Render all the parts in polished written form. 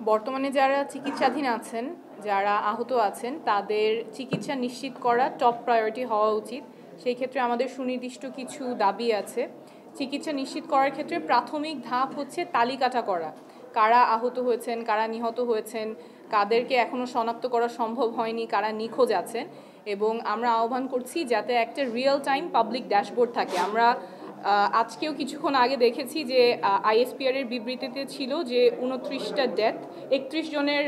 বর্তমানে যারা চিকিৎসাধীন আছেন, যারা আহত আছেন, তাদের চিকিৎসা নিশ্চিত করা টপ প্রায়োরিটি হওয়া উচিত। সেই ক্ষেত্রে আমাদের সুনির্দিষ্ট কিছু দাবি আছে। চিকিৎসা নিশ্চিত করার ক্ষেত্রে প্রাথমিক ধাপ হচ্ছে তালিকাটা করা, কারা আহত হয়েছেন, কারা নিহত হয়েছেন, কাদেরকে এখনও শনাক্ত করা সম্ভব হয়নি, কারা নিখোঁজ আছেন। এবং আমরা আহ্বান করছি যাতে একটা রিয়েল টাইম পাবলিক ড্যাশবোর্ড থাকে। আমরা আজকেও কিছুক্ষণ আগে দেখেছি যে আইএসপিআর এর বিবৃতিতে ছিল যে 29টা ডেথ, 31 জনের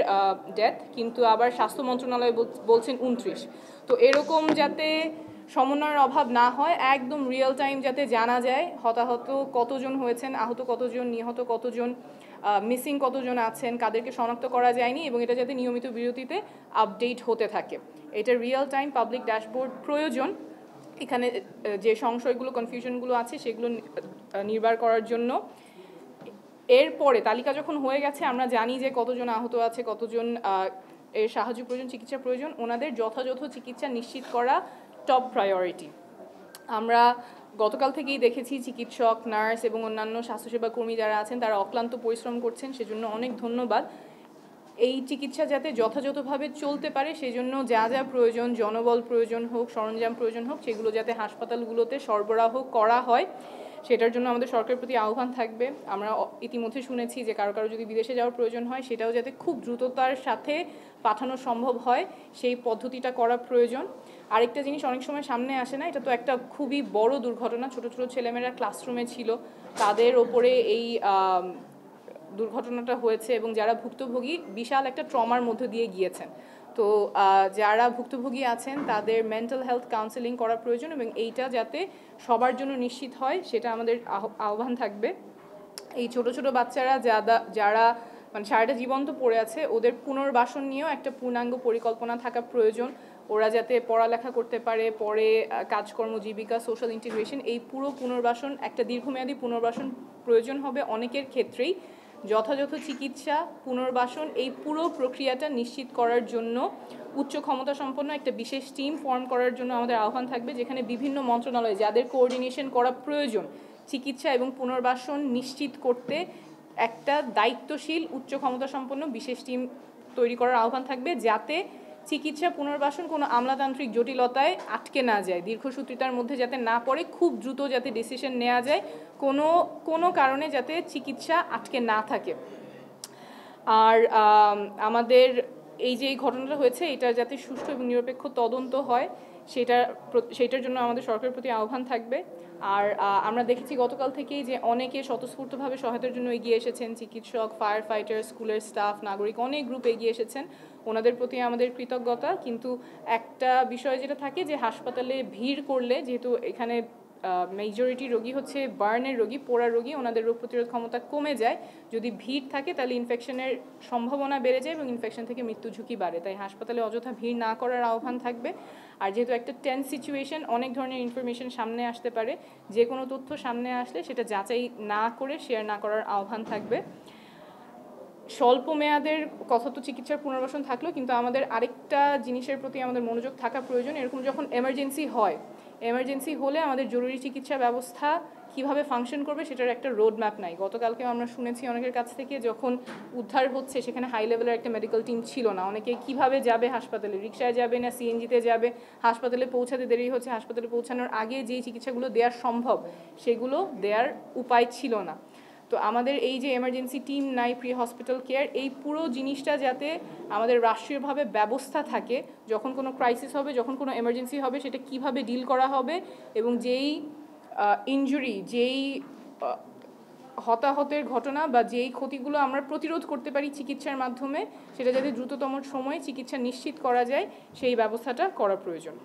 ডেথ, কিন্তু আবার স্বাস্থ্য মন্ত্রণালয় বলছেন 29। তো এরকম যাতে সমন্বয়ের অভাব না হয়, একদম রিয়েল টাইম যাতে জানা যায় হতাহত কতজন হয়েছেন, আহত কতজন, নিহত কতজন, মিসিং কতজন আছেন, কাদেরকে শনাক্ত করা যায়নি, এবং এটা যাতে নিয়মিত বিরতিতে আপডেট হতে থাকে। এটা রিয়েল টাইম পাবলিক ড্যাশবোর্ড প্রয়োজন এখানে যে সংশয়গুলো, কনফিউশনগুলো আছে সেগুলো নির্বার করার জন্য। এরপরে তালিকা যখন হয়ে গেছে, আমরা জানি যে কতজন আহত আছে, কতজন এর সাহায্য প্রয়োজন, চিকিৎসা প্রয়োজন, ওনাদের যথাযথ চিকিৎসা নিশ্চিত করা টপ প্রায়োরিটি। আমরা গতকাল থেকেই দেখেছি চিকিৎসক, নার্স এবং অন্যান্য স্বাস্থ্যসেবা কর্মী যারা আছেন তারা অক্লান্ত পরিশ্রম করছেন, সেজন্য অনেক ধন্যবাদ। এই চিকিৎসা যাতে যথাযথভাবে চলতে পারে সেজন্য যা যা প্রয়োজন, জনবল প্রয়োজন হোক, সরঞ্জাম প্রয়োজন হোক, সেগুলো যাতে হাসপাতালগুলোতে সরবরাহ করা হয়, সেটার জন্য আমাদের সরকারের প্রতি আহ্বান থাকবে। আমরা ইতিমধ্যে শুনেছি যে কারো কারো যদি বিদেশে যাওয়ার প্রয়োজন হয়, সেটাও যাতে খুব দ্রুততার সাথে পাঠানো সম্ভব হয়, সেই পদ্ধতিটা করা প্রয়োজন। আরেকটা জিনিস অনেক সময় সামনে আসে না, এটা তো একটা খুবই বড় দুর্ঘটনা। ছোট ছোট ছেলেমেয়েরা ক্লাসরুমে ছিল, তাদের ওপরে এই দুর্ঘটনাটা হয়েছে, এবং যারা ভুক্তভোগী বিশাল একটা ট্রমার মধ্যে দিয়ে গিয়েছেন। তো যারা ভুক্তভোগী আছেন তাদের মেন্টাল হেলথ কাউন্সেলিং করা প্রয়োজন, এবং এইটা যাতে সবার জন্য নিশ্চিত হয় সেটা আমাদের আহ্বান থাকবে। এই ছোট ছোট বাচ্চারা যারা মানে সারাটা জীবন তো পড়ে আছে, ওদের পুনর্বাসন নিয়েও একটা পূর্ণাঙ্গ পরিকল্পনা থাকা প্রয়োজন। ওরা যাতে পড়ালেখা করতে পারে, পরে কাজকর্ম, জীবিকা, সোশ্যাল ইন্টিগ্রেশন, এই পুরো পুনর্বাসন, একটা দীর্ঘমেয়াদী পুনর্বাসন প্রয়োজন হবে অনেকের ক্ষেত্রেই। যথাযথ চিকিৎসা, পুনর্বাসন, এই পুরো প্রক্রিয়াটা নিশ্চিত করার জন্য উচ্চ ক্ষমতা সম্পন্ন একটা বিশেষ টিম ফর্ম করার জন্য আমাদের আহ্বান থাকবে, যেখানে বিভিন্ন মন্ত্রণালয় যাদের কোঅর্ডিনেশন করা প্রয়োজন চিকিৎসা এবং পুনর্বাসন নিশ্চিত করতে, একটা দায়িত্বশীল উচ্চ ক্ষমতা সম্পন্ন বিশেষ টিম তৈরি করার আহ্বান থাকবে, যাতে চিকিৎসা পুনর্বাসন কোনো আমলাতান্ত্রিক জটিলতায় আটকে না যায়, দীর্ঘসূত্রিতার মধ্যে যাতে না পড়ে, খুব দ্রুত যাতে ডিসিশন নেওয়া যায়, কোনো কারণে যাতে চিকিৎসা আটকে না থাকে। আর আমাদের এই যে ঘটনাটা হয়েছে, এটা যাতে সুষ্ঠু এবং নিরপেক্ষ তদন্ত হয়, সেটার জন্য আমাদের সরকারের প্রতি আহ্বান থাকবে। আর আমরা দেখেছি গতকাল থেকেই যে অনেকে স্বতঃস্ফূর্তভাবে সহায়তার জন্য এগিয়ে এসেছেন, চিকিৎসক, ফায়ার ফাইটার, স্কুলের স্টাফ, নাগরিক, অনেক গ্রুপ এগিয়ে এসেছেন, ওনাদের প্রতি আমাদের কৃতজ্ঞতা। কিন্তু একটা বিষয় যেটা থাকে যে হাসপাতালে ভিড় করলে, যেহেতু এখানে মেজরিটি রোগী হচ্ছে বার্নের রোগী, পোড়া রোগী, ওনাদের রোগ প্রতিরোধ ক্ষমতা কমে যায়। যদি ভিড় থাকে তাহলে ইনফেকশনের সম্ভাবনা বেড়ে যায় এবং ইনফেকশন থেকে মৃত্যু ঝুঁকি বাড়ে। তাই হাসপাতালে অযথা ভিড় না করার আহ্বান থাকবে। আর যেহেতু একটা টেন্স সিচুয়েশন, অনেক ধরনের ইনফরমেশন সামনে আসতে পারে, যে কোনো তথ্য সামনে আসলে সেটা যাচাই না করে শেয়ার না করার আহ্বান থাকবে। স্বল্প মেয়াদের কথা তো চিকিৎসার পুনর্বাসন থাকলো, কিন্তু আমাদের আরেকটা জিনিসের প্রতি আমাদের মনোযোগ থাকা প্রয়োজন। এরকম যখন এমার্জেন্সি হলে আমাদের জরুরি চিকিৎসা ব্যবস্থা কিভাবে ফাংশন করবে সেটার একটা রোড ম্যাপ নাই। গতকালকেও আমরা শুনেছি অনেকের কাছ থেকে, যখন উদ্ধার হচ্ছে সেখানে হাই লেভেলের একটা মেডিকেল টিম ছিল না। অনেকে কিভাবে যাবে হাসপাতালে, রিক্সায় যাবে না সিএনজিতে যাবে, হাসপাতালে পৌঁছাতে দেরি হচ্ছে, হাসপাতালে পৌঁছানোর আগে যেই চিকিৎসাগুলো দেওয়ার সম্ভব সেগুলো দেওয়ার উপায় ছিল না। তো আমাদের এই যে এমার্জেন্সি টিম নাই, প্রি হসপিটাল কেয়ার, এই পুরো জিনিসটা যাতে আমাদের রাষ্ট্রীয়ভাবে ব্যবস্থা থাকে, যখন কোনো ক্রাইসিস হবে, যখন কোনো এমার্জেন্সি হবে, সেটা কিভাবে ডিল করা হবে, এবং যেই ইনজুরি, যেই হতাহতের ঘটনা বা যেই ক্ষতিগুলো আমরা প্রতিরোধ করতে পারি চিকিৎসার মাধ্যমে, সেটা যাতে দ্রুততম সময়ে চিকিৎসা নিশ্চিত করা যায়, সেই ব্যবস্থাটা করা প্রয়োজন।